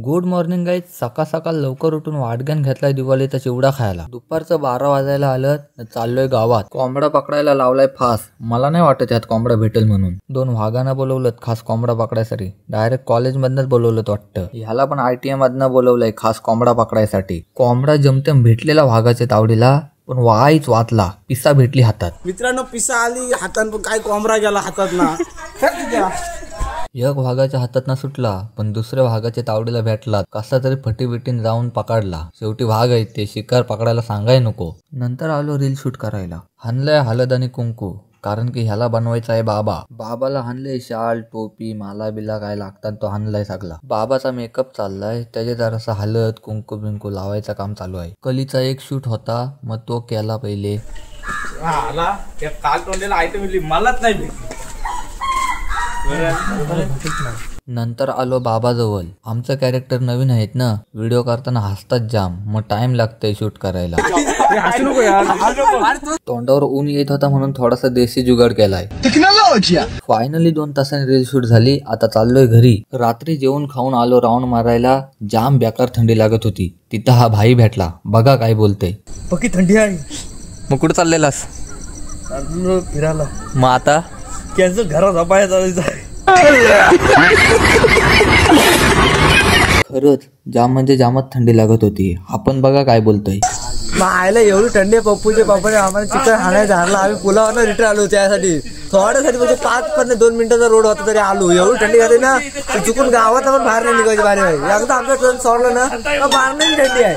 Good morning guys. सकाळ सकाळ लवकर उठून वाटगण घेतलाय दिवाळीचा चिवडा खायला. दुपारचं 12 वाजायला आलं. चाललोय गावात. कोंबडा पकडायला लावलाय फास. मला नाही वाटत यात कोंबडा भेटेल म्हणून. 2 वाघांना बोलवलं खास कोंबडा पकडायसाठी. डायरेक्ट कॉलेज मधनच बोलवलं वाटतं. ह्याला पण ITI मधनं बोलवलंय खास कोंबडा पकडायसाठी. कोंबडा जमतेम भेटलेला वाघाच्या तावडीला, पण वाईच वाचला. पिसा भेटली हातात. मित्रांनो, पिसा आली हातात, पण काय कोंबडा गेला हातात ना. एक वाघाच्या हातात सुटला, पण दुसऱ्या वाघाच्या तावडीला भेटला. कसा तरी फटीबिटीन जाऊन पकडला. शेवटी वाघ आहे ते, शिकार पकडायला सांगाय नको. नंतर आलो रील शूट करायला. हाणलंय हळद आणि कुंकू, कारण की ह्याला बनवायचा आहे बाबा. बाबाला हाणलंय शाल, टोपी, माला बिला काय लागतात तो हाणलाय सगळा. बाबाचा मेकअप चाललाय, त्याचे जरासा हळद कुंकू बिंकू लावायचं काम चालू आहे. कलीचा एक शूट होता, मग तो केला पहिले. काल तोंडलेला आयटम मलाच नाही भेटली. नंतर आलो बाबाजवळ. आमचं कॅरेक्टर नवीन आहेत ना, व्हिडिओ करताना हसतात जाम, मग टाइम लागतंय शूट करायला. तोंडावर ऊन येत होता म्हणून थोडासा देशी जुगाड केलाय. फायनली 2 तासांनी रील शूट झाली. आता चाललोय घरी. रात्री जेवण खाऊन आलो राऊंड मारायला. जाम बेकार थंडी लागत होती. तिथं हा भाई भेटला. बघा काय बोलतोय. पक्की थंडी आहे. मग कुठं चाललेलास? फिरायला. मग आता कॅन्सल घरात झोपायला खरंच जाम म्हणजे जामच थंडी लागत होती. आपण बघा काय बोलतोय. आयला एवढी थंडी आहे. पप्पूच्या पप्पाने आम्हाला चिकन हाणायला झालं. आम्ही पुलावर रिटर्न आलो त्यासाठी. थोड्यासाठी म्हणजे 5 मिनिटाचा रोड होता तरी आलो. एवढी थंडी झाली ना, चुकून गावात पण बाहेर नाही निघायची बारी आहे. एकदा आमचा ट्रेन सोडलं ना, बाहेर नाही थंडी आहे.